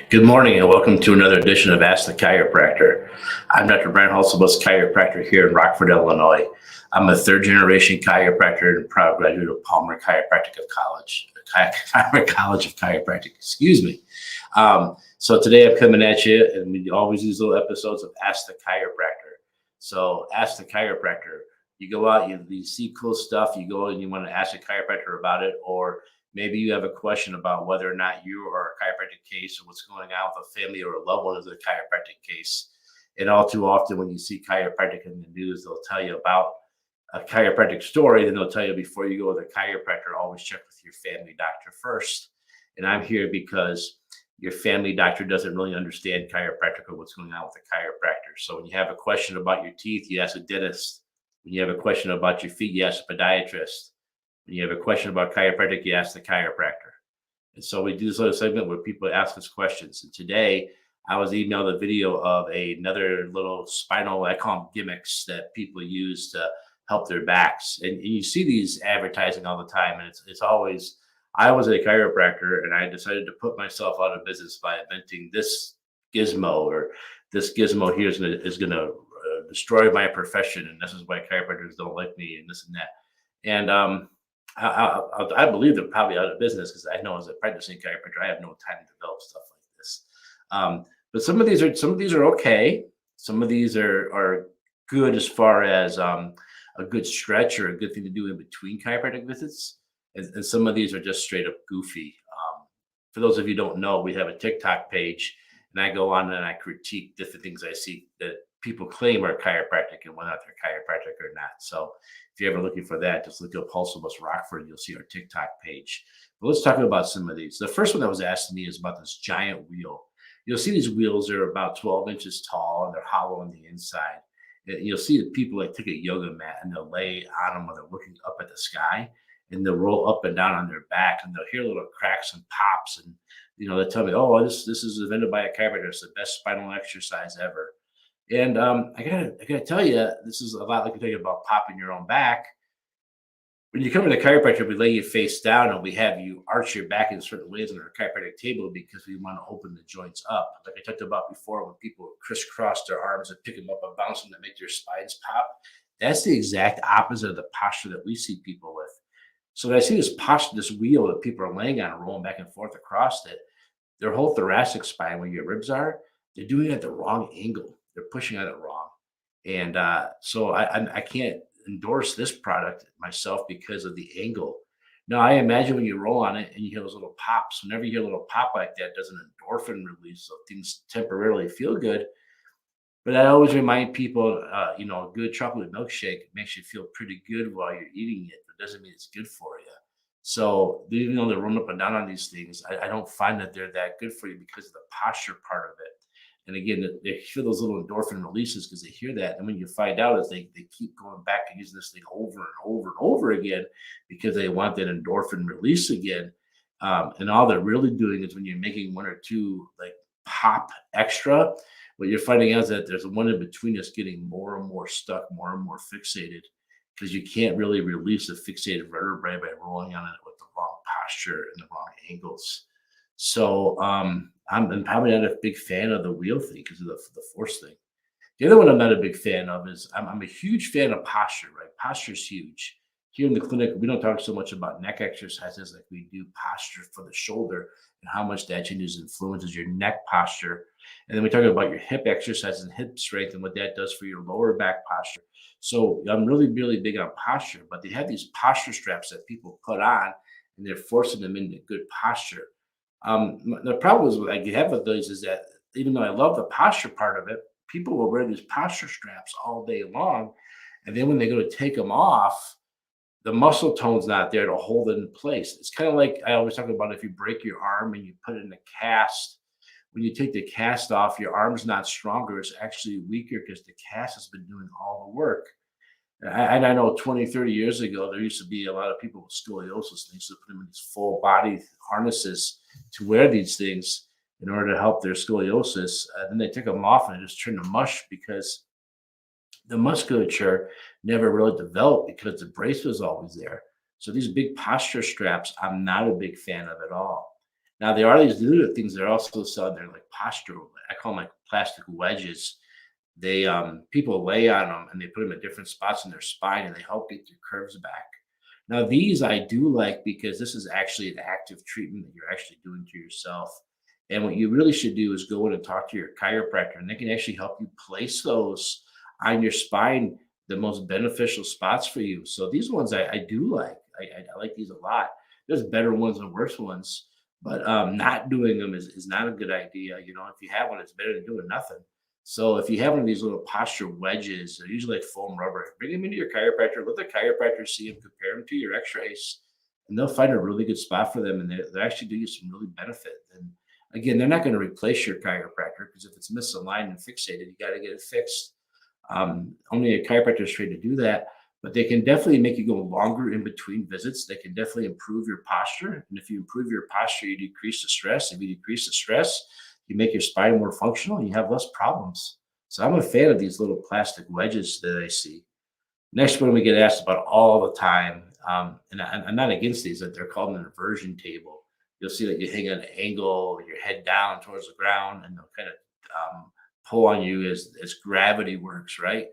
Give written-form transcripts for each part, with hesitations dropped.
Good morning and welcome to another edition of Ask the Chiropractor. I'm Dr. Brian Hulsebus, chiropractor here in Rockford, Illinois. I'm a third generation chiropractor and proud graduate of Palmer Chiropractic College, Palmer College of Chiropractic, excuse me. So today I'm coming at you, and we always use little episodes of Ask the Chiropractor. So Ask the Chiropractor. You go out, you see cool stuff, you go and you want to ask a chiropractor about it, or maybe you have a question about whether or not you are a chiropractic case or what's going on with a family or a loved one is a chiropractic case. And all too often when you see chiropractic in the news, they'll tell you about a chiropractic story. Then they'll tell you before you go to the chiropractor, always check with your family doctor first. And I'm here because your family doctor doesn't really understand chiropractic or what's going on with the chiropractor. So when you have a question about your teeth, you ask a dentist. When you have a question about your feet, you ask a podiatrist. When you have a question about chiropractic, you ask the chiropractor. And so we do this little segment where people ask us questions. And today I was emailed a video of another little spinal, I call them gimmicks, that people use to help their backs. And you see these advertising all the time. And it's always, I was a chiropractor and I decided to put myself out of business by inventing this gizmo, or this gizmo here is gonna destroy my profession. And this is why chiropractors don't like me and this and that. And I believe they're probably out of business because I know as a practicing chiropractor, I have no time to develop stuff like this. But some of these are okay. Some of these are good as far as a good stretch or a good thing to do in between chiropractic visits. And some of these are just straight up goofy. For those of you who don't know, we have a TikTok page, and I go on and I critique different things I see that people claim are chiropractic and whether they're chiropractic or not. So if you're ever looking for that, just look up Hulsebus Rockford, you'll see our TikTok page. But let's talk about some of these. The first one that was asked to me is about this giant wheel. You'll see these wheels are about 12 inches tall and they're hollow on the inside. You'll see that people like take a yoga mat and they'll lay on them when they're looking up at the sky, and they'll roll up and down on their back and they'll hear little cracks and pops. And they tell me, oh, this is invented by a chiropractor. It's the best spinal exercise ever. And I gotta tell you, this is a lot like you think about popping your own back. When you come to the chiropractor, we lay you face down and we have you arch your back in certain ways on our chiropractic table because we want to open the joints up. Like I talked about before, when people crisscross their arms and pick them up and bounce them to make their spines pop, that's the exact opposite of the posture that we see people with. So when I see this posture, this wheel that people are laying on and rolling back and forth across it, their whole thoracic spine, where your ribs are, they're doing it at the wrong angle. They're pushing at it wrong. And so I can't endorse this product myself because of the angle. Now, I imagine when you roll on it and you hear those little pops, whenever you hear a little pop like that, does an endorphin release. So things temporarily feel good. But I always remind people, a good chocolate milkshake makes you feel pretty good while you're eating it, but doesn't mean it's good for you. So even though they run up and down on these things, I don't find that they're that good for you because of the posture part of it. And again, they feel those little endorphin releases because they hear that. And when you find out is they keep going back and using this thing over and over and over again because they want that endorphin release again. And all they're really doing is when you're making one or two like pop extra, what you're finding out is that there's one in between that's getting more and more stuck, more and more fixated, because you can't really release the fixated vertebrae by rolling on it with the wrong posture and the wrong angles. So I'm probably not a big fan of the wheel thing because of the force thing. The other one I'm not a big fan of is I'm a huge fan of posture, right? Posture is huge. Here in the clinic, we don't talk so much about neck exercises like we do posture for the shoulder and how much that changes influences your neck posture. And then we talk about your hip exercises and hip strength and what that does for your lower back posture. So I'm really, really big on posture, but they have these posture straps that people put on and they're forcing them into good posture. The problem is what I have with those is that even though I love the posture part of it, people will wear these posture straps all day long. And then when they go to take them off, the muscle tone's not there to hold it in place. It's kind of like I always talk about if you break your arm and you put it in a cast, when you take the cast off, your arm's not stronger. It's actually weaker because the cast has been doing all the work. And I know 20, 30 years ago, there used to be a lot of people with scoliosis. They used to put them in these full body harnesses to wear these things in order to help their scoliosis. Then they took them off and it just turned to mush because the musculature never really developed because the brace was always there. So these big posture straps, I'm not a big fan of at all. Now there are these new things that are also selling. They're like postural. I call them like plastic wedges. They people lay on them and they put them at different spots in their spine and they help get your curves back. Now these I do like because this is actually an active treatment that you're actually doing to yourself. And what you really should do is go in and talk to your chiropractor, and they can actually help you place those on your spine, the most beneficial spots for you. So these ones I do like. I like these a lot. There's better ones and worse ones, but not doing them is not a good idea. You know, if you have one, it's better than doing nothing. So if you have one of these little posture wedges, they're usually like foam rubber. Bring them into your chiropractor. Let the chiropractor see them, compare them to your X-rays, and they'll find a really good spot for them, and they actually do you some really benefit. And again, they're not going to replace your chiropractor because if it's misaligned and fixated, you got to get it fixed. Only a chiropractor is trained to do that, but they can definitely make you go longer in between visits. They can definitely improve your posture. And if you improve your posture, you decrease the stress. If you decrease the stress, you make your spine more functional and you have less problems. So I'm a fan of these little plastic wedges that I see. Next one we get asked about all the time, I'm not against these, that they're called an inversion table. You'll see that you hang on an angle, your head down towards the ground, and they'll kind of pull on you as gravity works, right?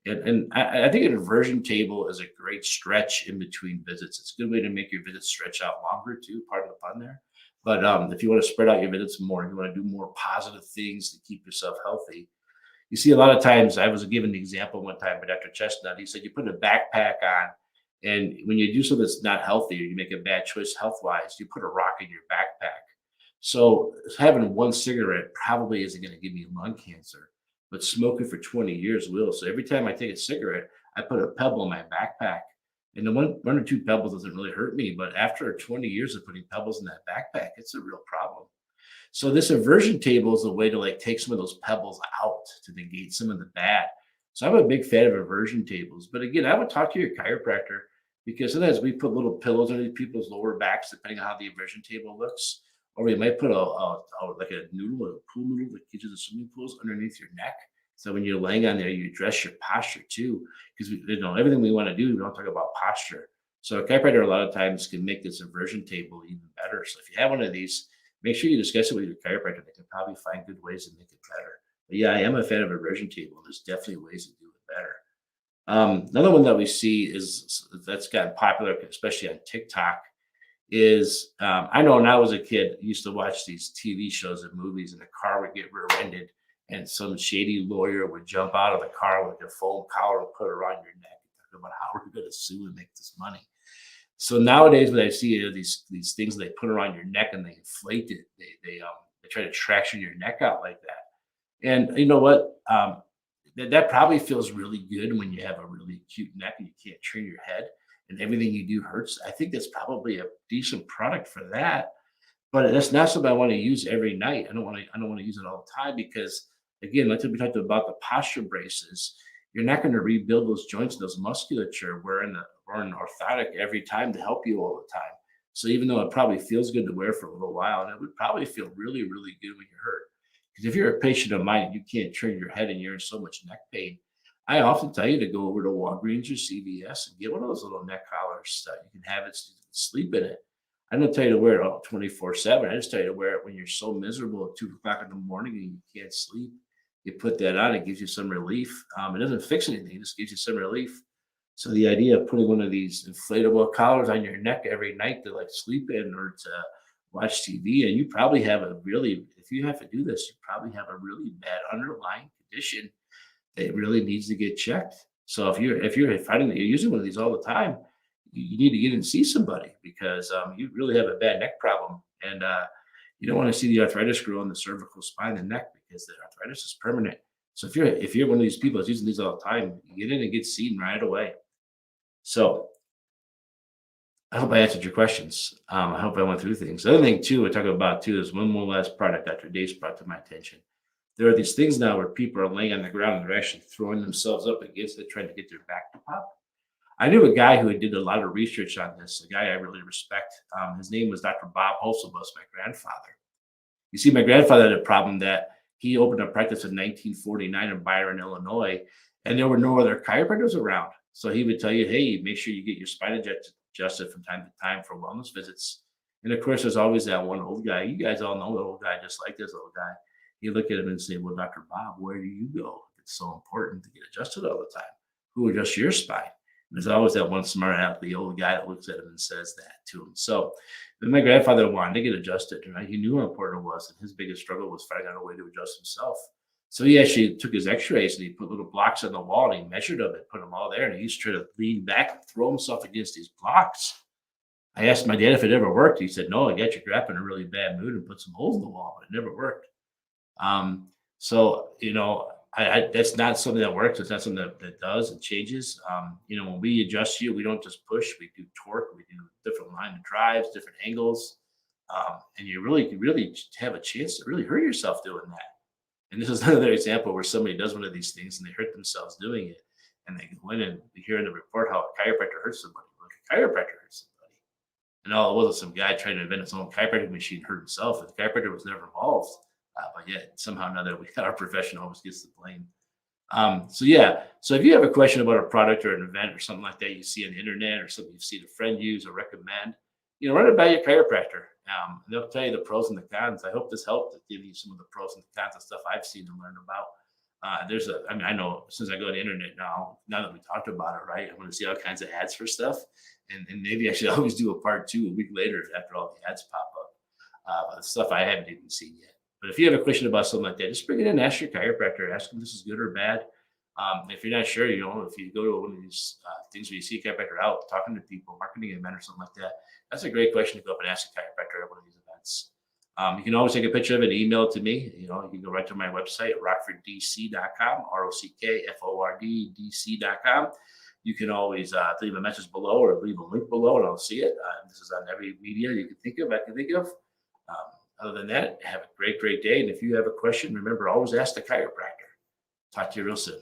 And I think an inversion table is a great stretch in between visits. It's a good way to make your visits stretch out longer too, part of the fun there. But if you want to spread out your visits more, you want to do more positive things to keep yourself healthy, you see a lot of times. I was given the example one time by Dr. Chestnut. He said you put a backpack on, and when you do something that's not healthy or you make a bad choice health wise, you put a rock in your backpack. So having one cigarette probably isn't going to give me lung cancer, but smoking for 20 years will. So every time I take a cigarette, I put a pebble in my backpack. And the one or two pebbles doesn't really hurt me, but after 20 years of putting pebbles in that backpack, it's a real problem. So this aversion table is a way to like take some of those pebbles out to negate some of the bad. So I'm a big fan of aversion tables. But again, I would talk to your chiropractor because sometimes we put little pillows underneath people's lower backs, depending on how the aversion table looks. Or we might put like a noodle or a pool noodle that gives you the swimming pools underneath your neck. So when you're laying on there, you address your posture too, because everything we want to do, we don't talk about posture. So a chiropractor a lot of times can make this aversion table even better. So if you have one of these, make sure you discuss it with your chiropractor. They can probably find good ways to make it better. But yeah, I am a fan of aversion table. There's definitely ways to do it better. Another one that we see is that's gotten popular, especially on TikTok, is I know when I was a kid, I used to watch these TV shows and movies, and the car would get rear-ended, and some shady lawyer would jump out of the car with a foam collar and put it around your neck and talk about how we're going to sue and make this money. So nowadays, what I see are these things they put around your neck and they inflate it. They try to traction your neck out like that. And you know what? That probably feels really good when you have a really acute neck and you can't turn your head and everything you do hurts. I think that's probably a decent product for that, but that's not something I want to use every night. I don't want to use it all the time because again, like we talked about the posture braces, you're not going to rebuild those joints, those musculature. We're an orthotic every time to help you all the time. So even though it probably feels good to wear for a little while, and it would probably feel really, really good when you're hurt. Because if you're a patient of mine and you can't turn your head and you're in so much neck pain, I often tell you to go over to Walgreens or CVS and get one of those little neck collars that you can have it sleep in it. I don't tell you to wear it all 24/7. I just tell you to wear it when you're so miserable at 2 o'clock in the morning and you can't sleep. You put that on, it gives you some relief. It doesn't fix anything, it just gives you some relief. So the idea of putting one of these inflatable collars on your neck every night to like sleep in or to watch TV, and you probably have a really, if you have to do this, you probably have a really bad underlying condition that really needs to get checked. So if you're finding that you're using one of these all the time, you need to get and see somebody because you really have a bad neck problem, and you don't want to see the arthritis grow on the cervical spine and neck because the arthritis is permanent. So if you're one of these people that's using these all the time, get in and get seen right away. So I hope I answered your questions. I hope I went through things. The other thing too, I talk about too, is one more last product Dr. Dace brought to my attention. There are these things now where people are laying on the ground and they're actually throwing themselves up against it, trying to get their back to pop. I knew a guy who did a lot of research on this, a guy I really respect. His name was Dr. Bob Holzabus, my grandfather. You see, my grandfather had a problem that he opened a practice in 1949 in Byron, Illinois, and there were no other chiropractors around. So he would tell you, hey, make sure you get your spine adjusted from time to time for wellness visits. And of course, there's always that one old guy. You guys all know the old guy, just like this old guy. You look at him and say, "Well, Dr. Bob, where do you go? It's so important to get adjusted all the time. Who adjusts your spine?" And there's always that one smart aleck, the old guy that looks at him and says that to him. So when my grandfather wanted to get adjusted, right? He knew how important it was, and his biggest struggle was finding out a way to adjust himself. So he actually took his X-rays and he put little blocks on the wall and he measured them and put them all there. And he used to try to lean back and throw himself against these blocks. I asked my dad if it ever worked. He said, "No, I got your grandpa in a really bad mood and put some holes in the wall, but it never worked." So, that's not something that works. It's not something that does and changes. When we adjust you, we don't just push, we do torque, we do different line of drives, different angles. And you really have a chance to really hurt yourself doing that. And this is another example where somebody does one of these things and they hurt themselves doing it. And they go in and we hear in the report how a chiropractor hurts somebody. Like a chiropractor hurts somebody. And all it was some guy trying to invent his own chiropractic machine hurt himself. And the chiropractor was never involved. But yet somehow or another, our profession always gets the blame. So if you have a question about a product or an event or something like that you see on the internet or something you've seen a friend use or recommend, run it by your chiropractor. And they'll tell you the pros and the cons. I hope this helped to give you some of the pros and the cons of stuff I've seen and learned about. I know since I go to the internet now that we talked about it, right, I'm going to see all kinds of ads for stuff. And maybe I should always do a part 2 a week later after all the ads pop up. Stuff I haven't even seen yet. But if you have a question about something like that, just bring it in, ask your chiropractor, ask them if this is good or bad. If you're not sure, if you go to one of these things where you see a chiropractor out talking to people, marketing an event or something like that, that's a great question to go up and ask a chiropractor at one of these events. You can always take a picture of it and email it to me. You can go right to my website, rockforddc.com, rockforddc.com. You can always leave a message below or leave a link below and I'll see it. This is on every media you can think of, I can think of. Other than that, have a great, great day. And if you have a question, remember, always ask the chiropractor. Talk to you real soon.